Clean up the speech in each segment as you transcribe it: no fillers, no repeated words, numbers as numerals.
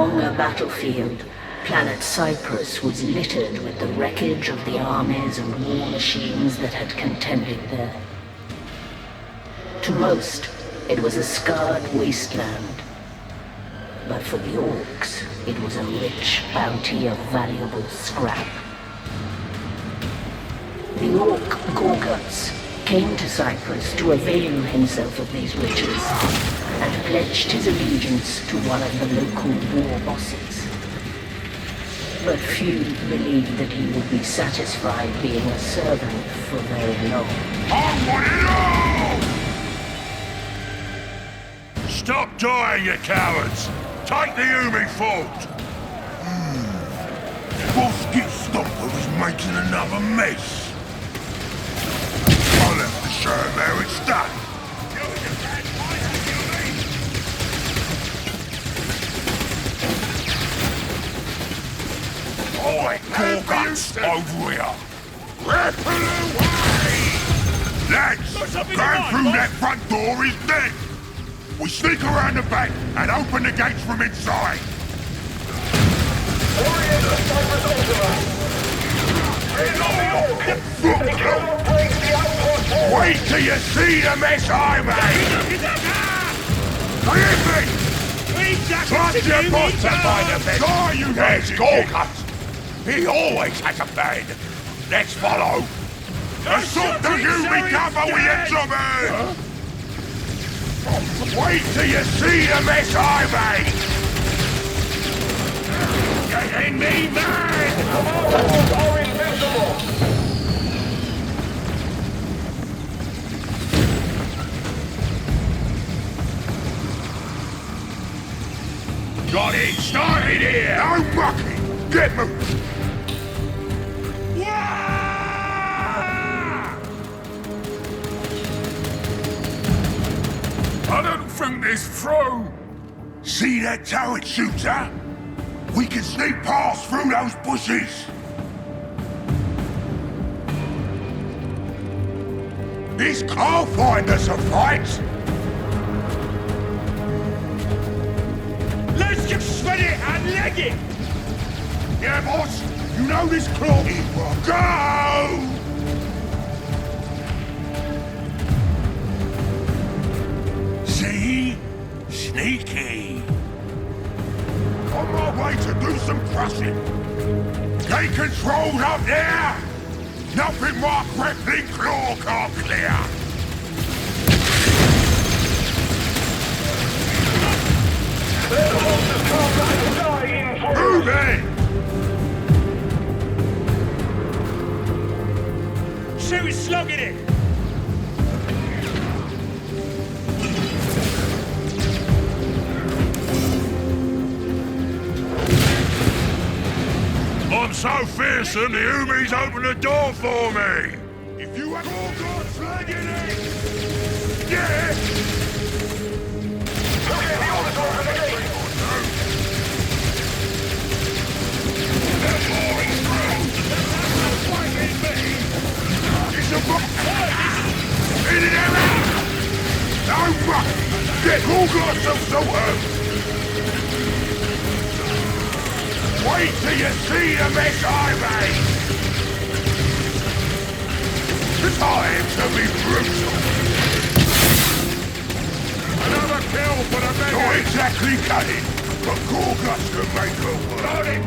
long a battlefield, planet Cyprus was littered with the wreckage of the armies and war machines that had contended there. To most, it was a scarred wasteland. But for the Orks, it was a rich bounty of valuable scrap. The Ork Gorguts came to Cyprus to avail himself of these riches, and pledged his allegiance to one of the local war bosses. But few believed that he would be satisfied being a servant for very long. I want it all! Stop dying, you cowards! Take the Umi fort! Bosket Stomper was making another mess. I'll have to show him how it's done. Alright, Gorguts, over here! Ripple away! Lads, going through that front door is dead! We sneak around the back and open the gates from inside! Wait till you see the mess I made! Hear me! Clutch your bottom by the bed! There's Gorguts! He always has a plan! Let's follow! Assault the Umi cover with your zombie! Wait till you see the mess I made! Getting me mad! Are invincible! Got it started here! No mucking! Get moving! I don't think this through! See that turret shooter? We can sneak past through those bushes! This can't find us a fight! Let's get sweaty and leg it! Yeah, boss! You know this claw will go! See? Sneaky! On my way to do some crushing! Gate controls up there! Nothing my grappling claw can't clear! Move in! Shoot, slugging it! I'm so fearsome, the Umi's opened the door for me! If you have all got slugging it! Yeah! Okay, the order's over the gate! They're pouring through! Why me? It's a book! In and out! No muck! Get all got some sort! Wait till you see the mess I made! It's time to be brutal! Another kill for the men! Not exactly cutting, but Gorguts can make her work! Got it!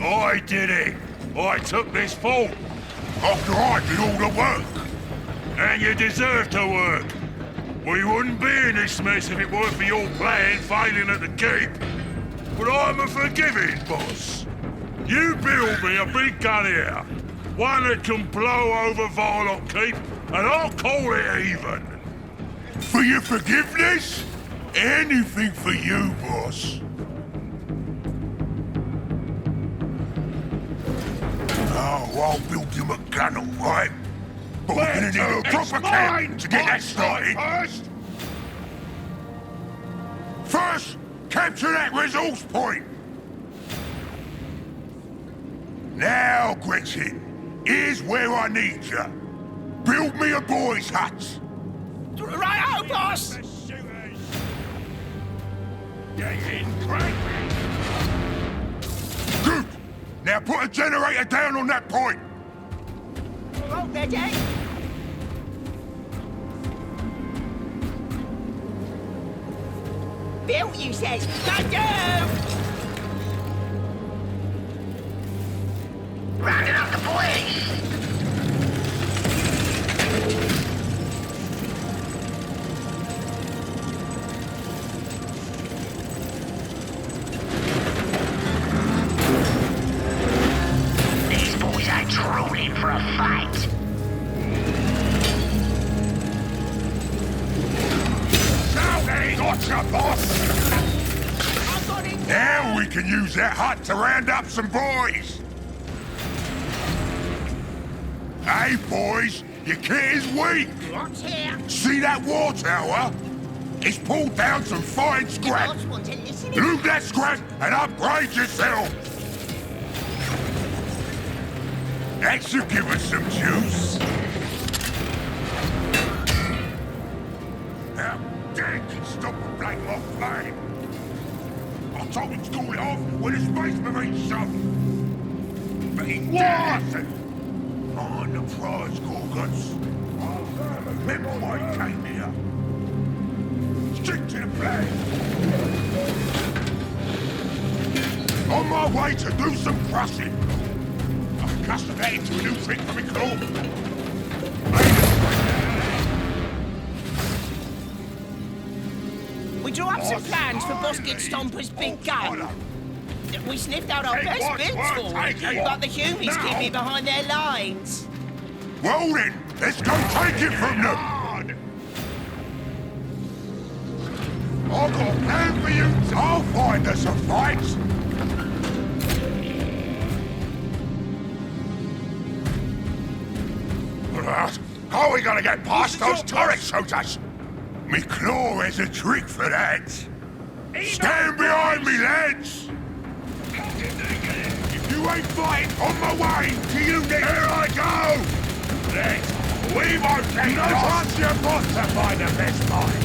I did it! I took this fort! After I did all the work! And you deserve to work! We wouldn't be in this mess if it weren't for your plan failing at the keep. But I'm a forgiving boss. You build me a big gun here. One that can blow over Varlock Keep, and I'll call it even. For your forgiveness? Anything for you, boss. Oh, I'll build him a gun, all right? But we're gonna need a proper camp to get that started. First, capture that resource point. Now, Gretchen, here's where I need you. Build me a boy's hut. Right-o, boss! Get in, crank! Good! Now put a generator down on that point! All ready? Bill, you says, go do! Rounding up the place! These boys are trolling for a fight. Gotcha, boss! Now we can use that hut to round up some boys! Hey, boys, your kit is weak! What's here? See that war tower? It's pulled down some fine scrap! Boss want to listen Loot that scrap and upgrade yourself! That should give us some juice! Now, Dan can stop the black moth flame! I told him to call it off when the Space Marines shoved! But he didn't! On the prize, Gorgons! Remember why he came here? Stick to the plan! On my way to do some crushing! I've custom that into a new trick for me claw! We drew up some plans for Busket Stomper's big gun. We sniffed out our best builds for it, but the humans keep me behind their lines. Well then, let's go take it from them! I've got a plan for you! I'll find us a fight! How are we gonna get past those turret shooters? Me claw has a trick for that. Stand behind me, lads! If you ain't fighting, on my way to you next. Here I go! Lads, we won't take no chance your boss to find the best fight.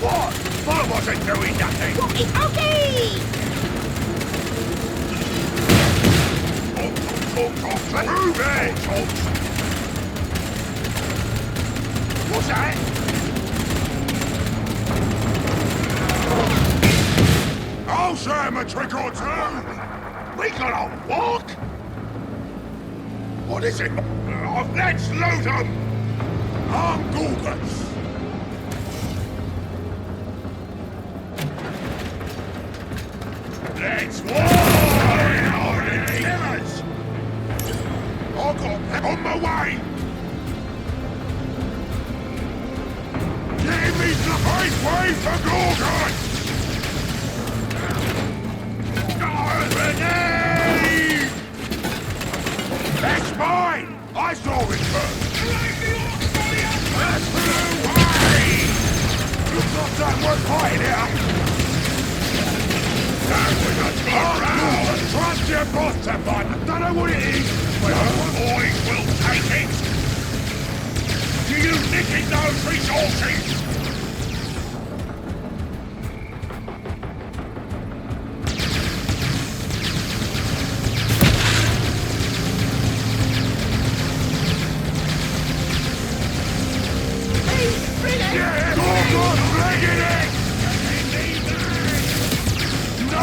What? I wasn't doing nothing! Okay! Move it! What's that? I'll show him a trick or two! We got a walk? What is it? Let's loot them! I'm Gorgons! Let's walk! I've got on my way! Give me the right way for Gorgon! Grenade! That's mine! I saw it first! That's the way! Looks like that worth fighting here! Trust your boss to fight! I don't know what it is! But our boys will take it! Do you nicking those resources? Yeah, Gorgon's legging it! No,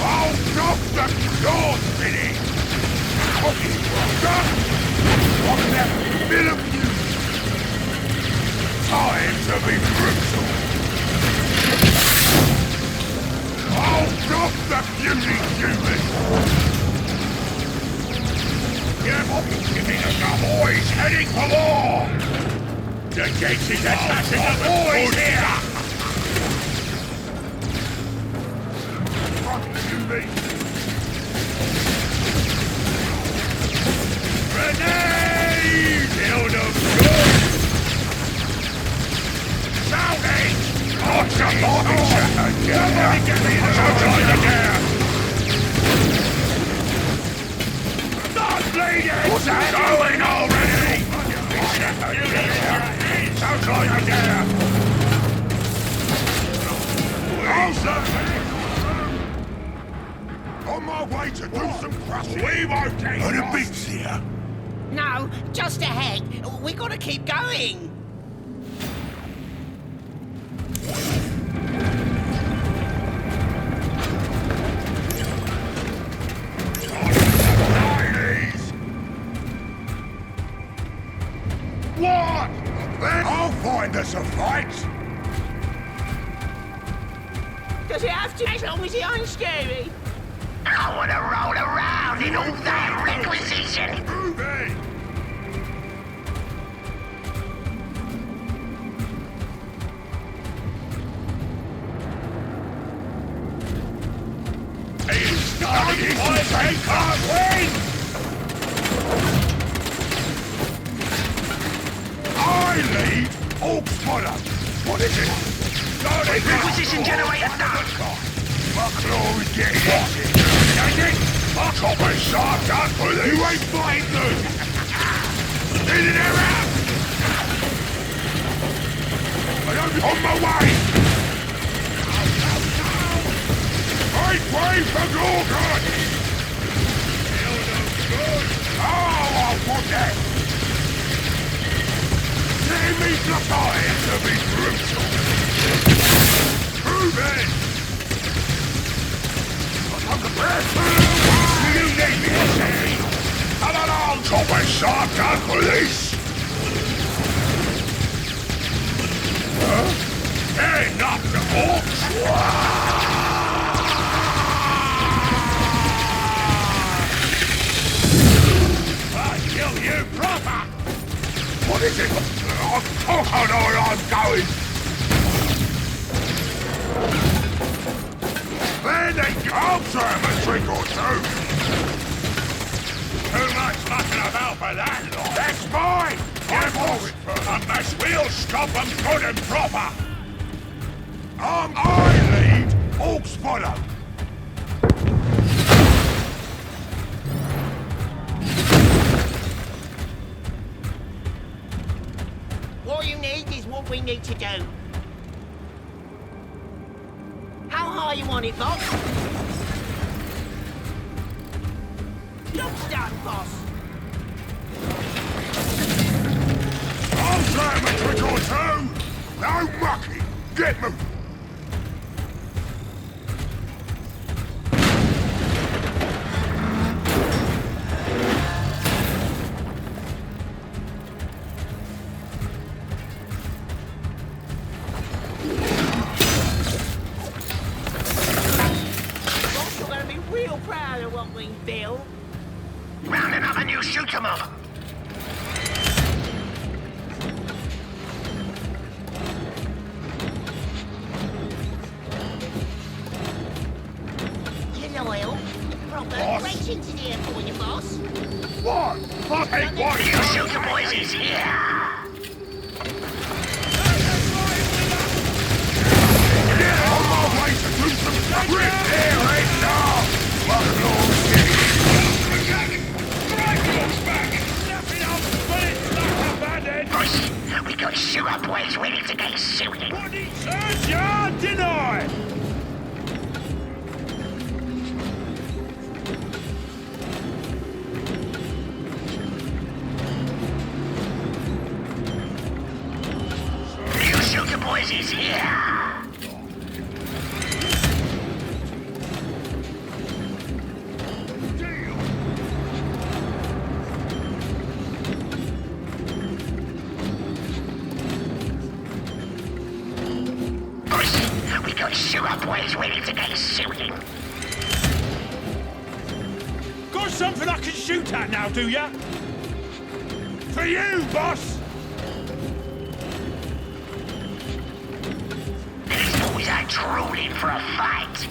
I'll knock the claws spinning! What that bit of you! Time to be brutal! I'll knock the beauty human! Give me the boys heading for war! The gates is attacking the boys here! Grenade! Build them good! Shouting! What's the officer? Somebody get me the On my way to do some crushing. We won't take any bits here. No, just ahead. We gotta keep going. What? I'll find us a fight. Does it have to, as long as it ain't scary? I want to roll around in all that requisition. Move it. He's starting to take our win! I lead Orks follow. What is it? Requisition generator down. My claw is getting hot. I'll chop a sharp gun for this. You ain't fighting them. Needing her out. On my way. Make way for Gorgon. Oh, I want that. Let me fly to be brutal. Prove it. You need me, Sammy. Come along, chop a sharp gun for this. Enough to Orks. I'll kill you proper. What is it? I know where I'm going. There they go, sir, a trick or two. Too much mucking about for that lot. That's mine. I'm moving for unless we'll stop them good and proper. I lead, Orks follow. What you need is what we need to do. How high you want it, boss? Job's done, boss. I'll try him a trick or two. No mucking. Get moving. Boss, you're gonna be real proud of what we built. Rounding up a new shoot 'em up. You're loyal. Proper. Boss. Rations in here for you, boss. What? I ain't what You shoot 'em boys is here. Yeah, on my way to do some grip here, ain't now. Fucking Lord, Boys, we got shooter boys ready to get shooting. what he says, ya deny. You shooter boys is here. Boys, we got shooter boys ready to get shooting. Got something I can shoot at now, do ya? For you, boss. These boys are drooling for a fight.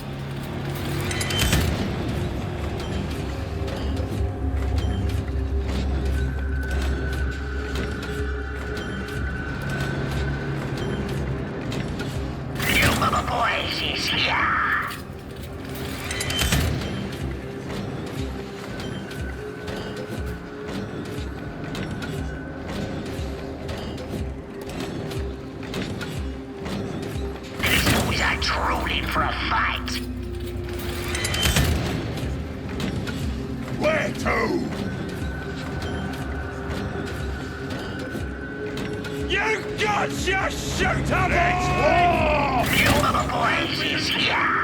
You mama boys is here. These boys are drooling for a fight. Where to? You gotcha, shooter boy! Fuel of the boys is here.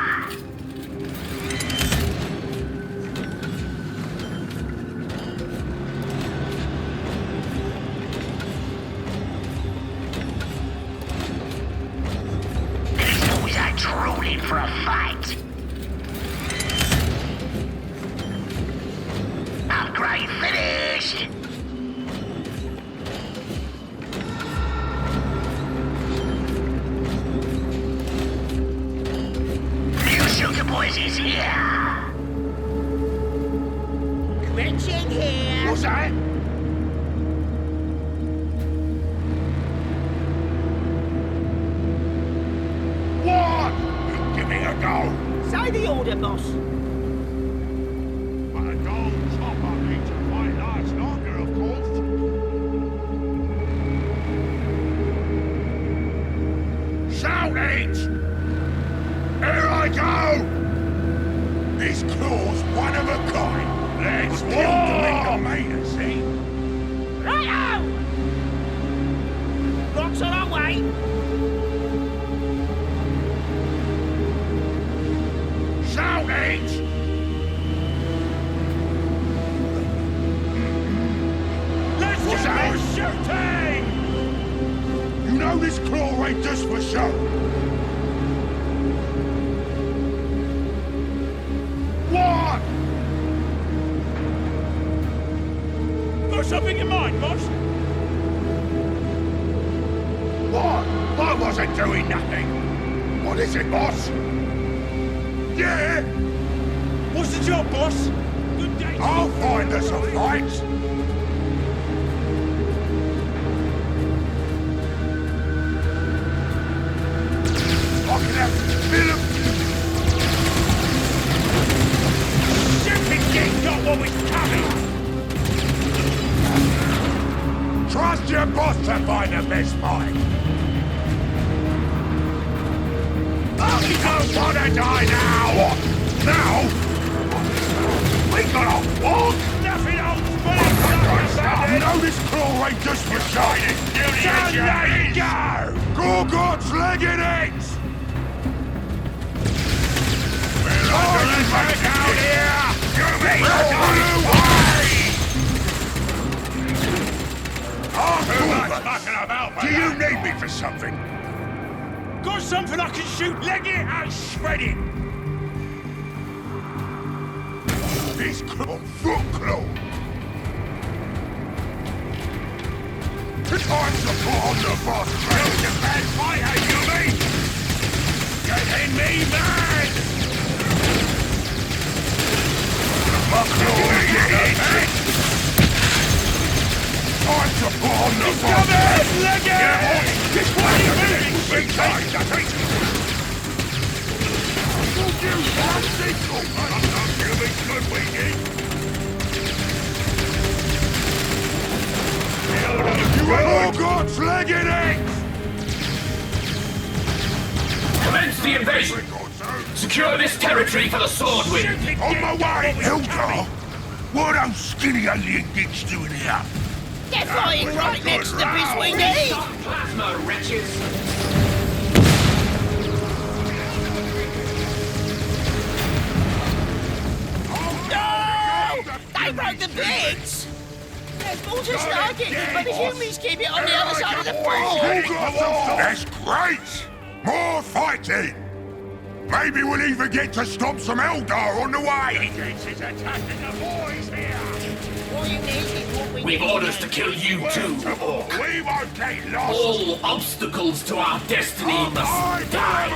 These are drooling for a fight. Upgrade finished. New shooter boys is here. Gretchen here. What's that? What? Give me a go. Say the order, boss. But a gold chopper needs to fight last longer, of course. Shout it! Here I go! This claw's one of a kind. Let's kill the mater, see? Right-o! Rocks on our way. Shout it! Let's get more shooting! You know this claw ain't just for show. What? Got something in mind, boss? What? I wasn't doing nothing. What is it, boss? Yeah? What's the job, boss? Good day. I'll find us a fight. I can have Philip. Stupid git got what was coming. Trust your boss to find the best fight. You don't want to die now! What? Now? We got a walk! Nothing else but you know this claw ain't just for shining! Down there you go! Gorgot's legging it! We're under attack out here! You're being away! Do you need me for something? Got something I can shoot, leg it and shred it! This claw, foot claw! Time to put on the boss! You're a bad fighter, you mean? Getting me mad! My claw is the time to put on the boss! Leg it! This way is moving! Big time, I think! Gorgot's legging it! Commence the invasion! Secure this territory for the Sword Wind! On my way, Eldar! What are those skinny alien dicks doing here? They're flying right next to the biz we need. Stop plasma, wretches! No! They broke the bits! There's more to Stargate, but the humans keep it on the other side of the board! That's great! More fighting! Maybe we'll even get to stop some Eldar on the way! He's attacking the boys here! All you need is what we We've need. orders to kill you too, Ork. We won't get lost! All obstacles to our destiny must die!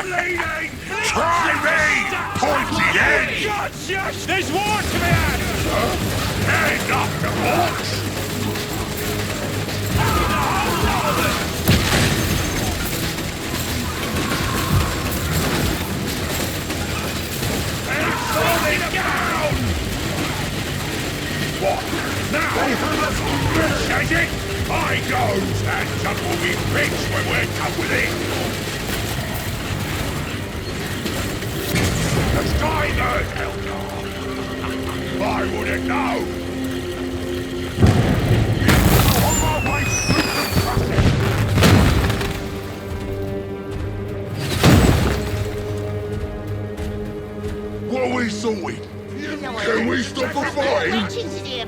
Bleeding! Try me! Pointy edge! Gotcha! There's war to be had! Hand up the Orks! Down! What? Now? Says it! I goes and tumble with bitch when we're done with it! it now! On my way through the traffic! What are we sorting? Can we stop a fight?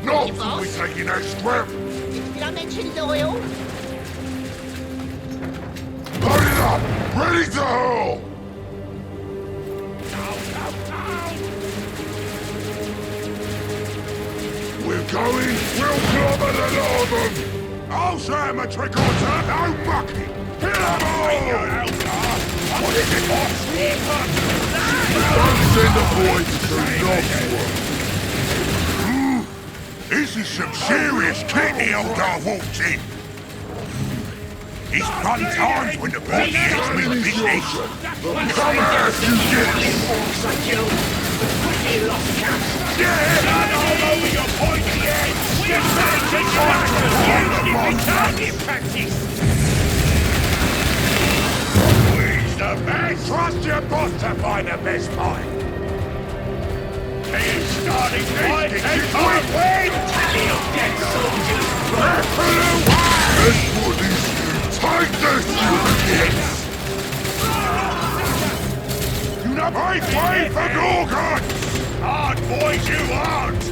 Not before we taking that scrap! Did I mention loyal? Load it up! Ready to hurl! We're going, we'll clobber the lot of them! I'll say him a trick or two, no bucket! Kill them all! What is it, boss? Don't send the boys to Northwood! This is some serious kit the Eldar walked in! It's fun times when the boss gets me business! Come out, you get it! Yeah! All over your pointy head! Get back to your practice! Who's the best? Trust your boss to find the best fight! He's starting fight and fight win! Tally of dead soldiers! Weapon away! That's what these do! Take this, you kids! You not pay for Gorgon! Hard boys you aren't!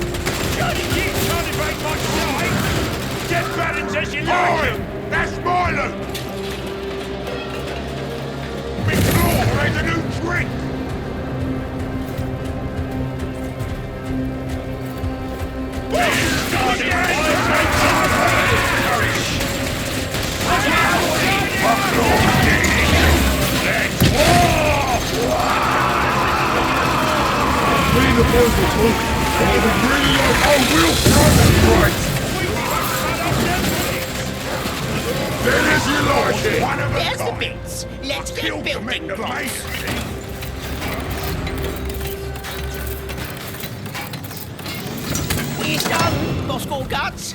Johnny keep trying to break my side! Get balance as you like him! That's my loot! Big Claw made a new trick! The boys will talk. Oh, really? Oh, we'll concentrate! Then as you like it! There's the bits. Let's get building blocks. We're done, Boss Guts.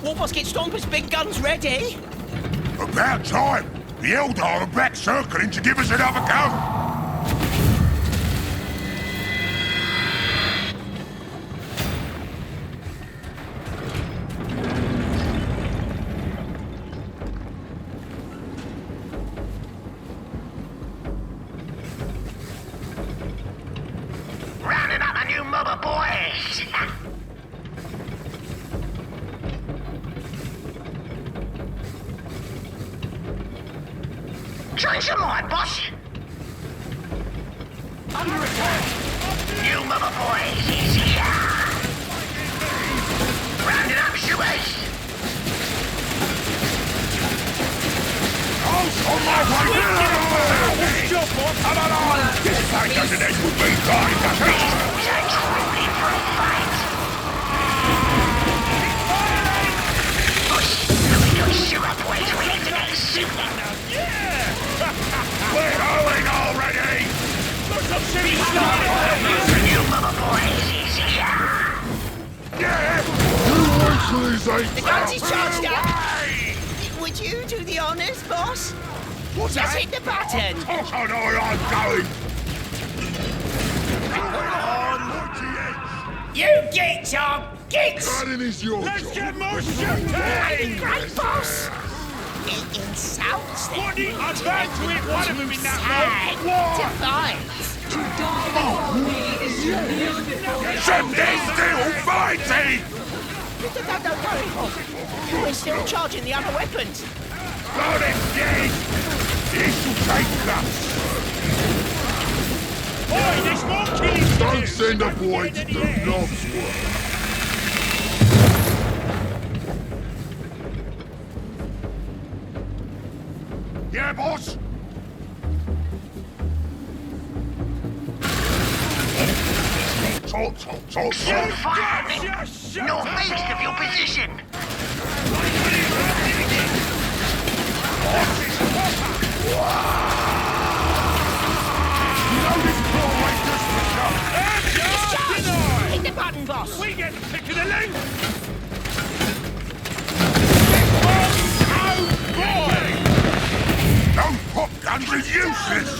War Basket Stompers' big guns ready. About time! The Eldar are back circling to give us another go! Rounding up a new mob of boys. Change your mind, boss. Under attack. New mob of boys is here. Rounding up shooters. On my way! Come along! This fight doesn't end with me dying, does it? These are truly for a fight. Push! Those shooter boys ready to get shooting. We're going already! New mob of boys is here. Yeah! Who wants these eight? The guns is charged up. Would you do the honors, boss? What's Just that? hit the button. Oh, no, I'm going! You get your gigs. Running is your Let's job. get more shooting! Great boss. It insults them. What I'm about to hit one of them in that Some days still fighting! Don't worry, boss. We're still charging the other weapons. Got him dead! This will take guts! Boy, there's more killing to Don't do. send a boy to do knobs work! Yeah, boss? Talk. Shoot fire! Northeast of your position. Hit the button, boss. We get the pick of the length! Don't pop guns are useless!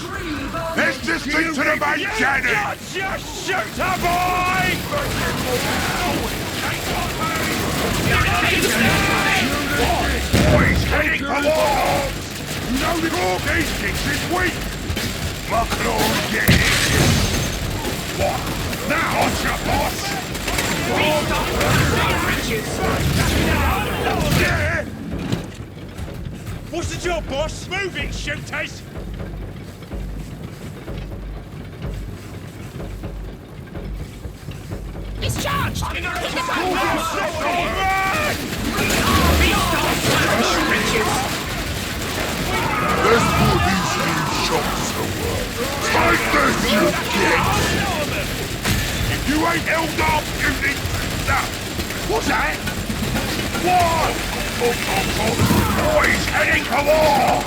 Let's just stick to the main cannon! Just shoot her, boy! Boys, heading for war! You know the Ork instincts is weak! Buckle on and get it! What? Now on your boss! Yeah! What's the job, boss? Move it, shooters! It's charged! Hit the button! Let's put these new shots to work. Take this, you kids! If you ain't Eldar shooting... No! What's that? War! Boys heading for war!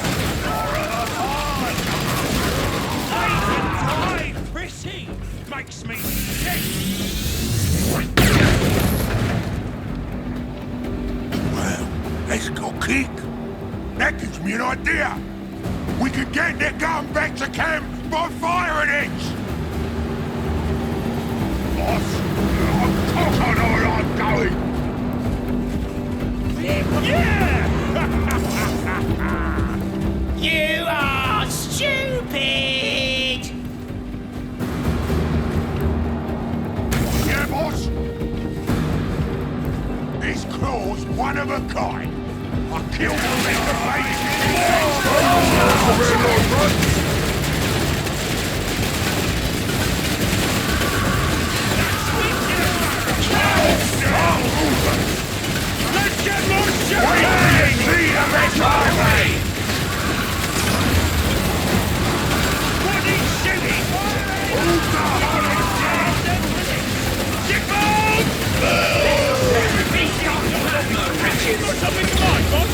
Time, pretty! Makes me sick! Well, let's go kick. That gives me an idea. We could get their gun back to camp by firing it. Boss, I know where I'm going. Yeah! You are stupid! Yeah, boss? This claw's one of a kind. I killed them in the face. Let's get more Wait till shooting! you see the best highway! What is shooting? Got something to mind, boss?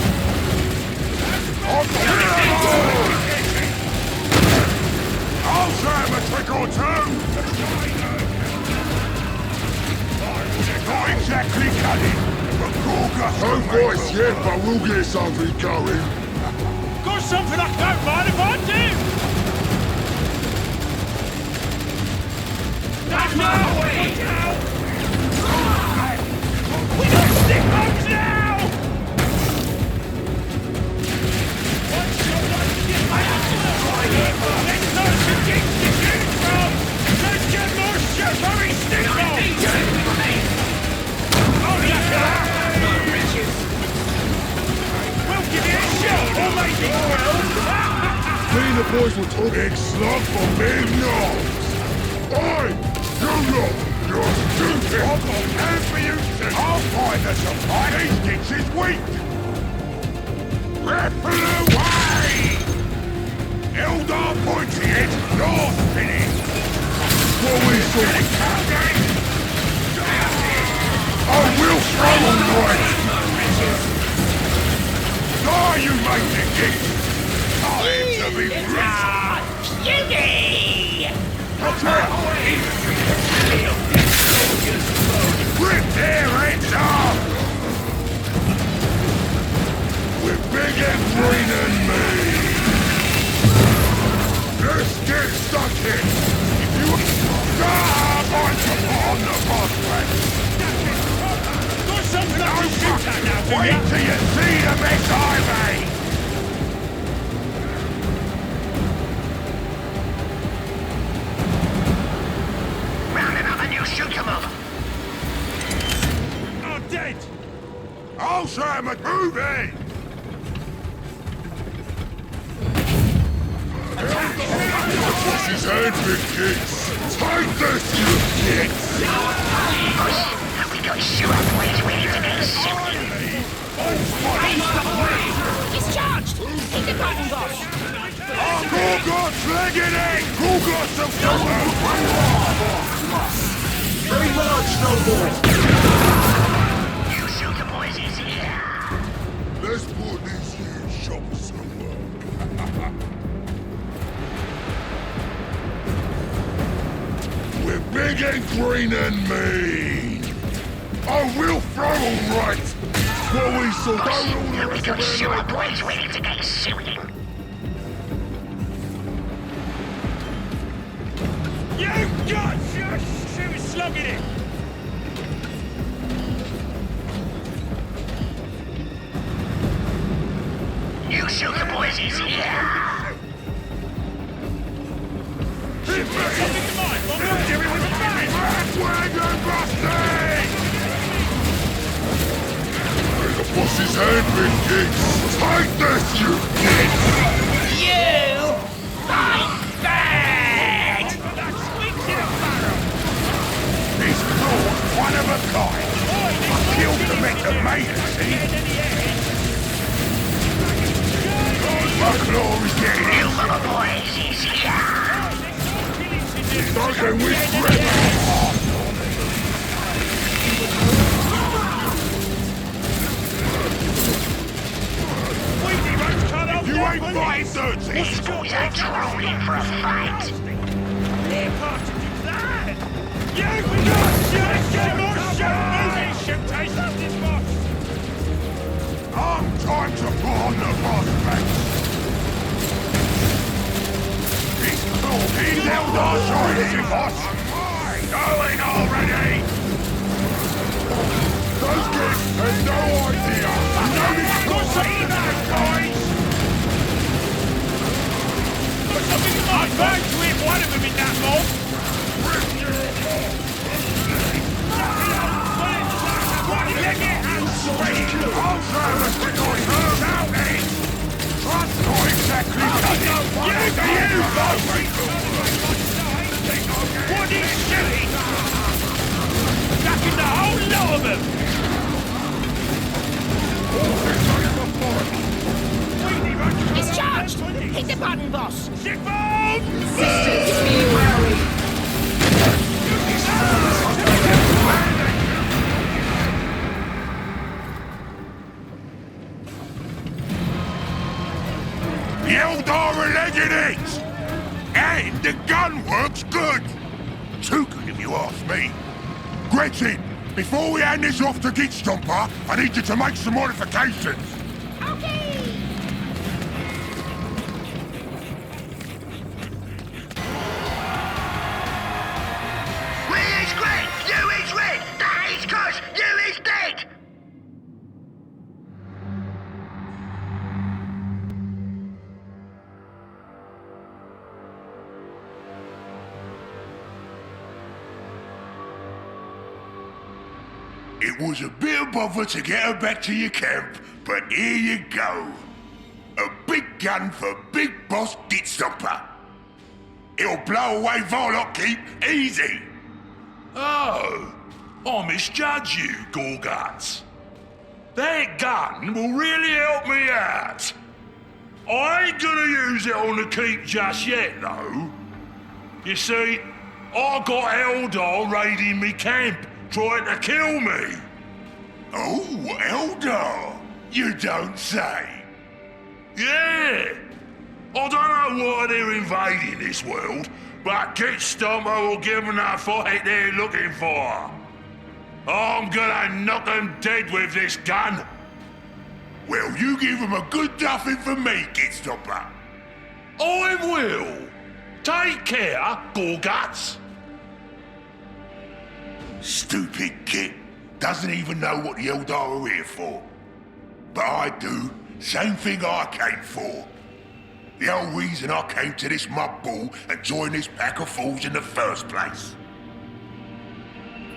I'll try him a trick or two! Not exactly cunning, but Gorgus... No voice yet, but we'll get something going. Got something I don't mind if I do! That's my way! We got stick bombs now! Let's not forget to shoot from! Let's get more shootery stick bombs! Oh, look at that! We'll give you a shot, or maybe 12! Me and the boys will talk big slug for big nose. Oi! You lot! You're stupid! I've got time for you to... I'll find the supply! Hastings is weak! Ripple away! Eldar pointing it, you're spinning! What we saw! I will throw on right! Die, you mighty geek! Time to be Cutie! Rip their heads off! We're big and green and mean! Let's get stuck in! If you... I'm on the boss man! Got something I can shoot at now, do Wait ya? till you see the mess I made! Rounding up a new shoot 'em up. I'm dead! I'll show him a movie! What's his hand, big kids? Take this, you kids! Boss, we got shooter boys ready to get shooting. It's charged! Hit the button, boss! Gorgot's legging it! Gorgot's of Very large, snowball. New shooter boys is here. Let's put these huge shops to work. We're big and green and mean. I will throw all right. What we saw. Boss, we got shooter boys ready to get shooting. God! She was slugging it! You shoot the boys easy here. What's his hand been, Kings? Take this, you git! You! Fight back! This claw's one of a kind. I killed the men that made it, see? My claw is getting You little boys easy here. Doesn't regret. You ain't fighting dirty! These boys are trolling for a fight. I'm trying to put on the boss face. He's Eldar shiny, boss! Going already! Those kids have no idea! No, it's got something there, guys! I'm going to hit one of them in that mob! Let me out straight! I'll service the noise! Shouting! Trust not exactly What is shooting? Knocking the whole lot of them! It's charged! Hit the button, boss! Sisters, be wary. The Eldar are legging it! And the gun works good! Too good if you ask me. Gretchen, before we hand this off to Git Stomper, I need you to make some modifications. We is green, you is red, that is cuss, you is dead! It was a bit of bother to get her back to your camp, but here you go. A big gun for Big Boss Git Stomper. It'll blow away Varlock Keep easy. Oh, I misjudged you, Gorguts. That gun will really help me out. I ain't gonna use it on the keep just yet, though. You see, I got Eldar raiding me camp, trying to kill me. Oh, Eldar, you don't say. Yeah. I don't know why they're invading this world, but Git Stomper will give them the fight they're looking for. I'm gonna knock them dead with this gun. Well, you give him a good duffing for me, Git Stomper. I will. Take care, Gorguts. Stupid Git. Doesn't even know what the Eldar are here for. But I do. Same thing I came for. The whole reason I came to this mud ball and joined this pack of fools in the first place.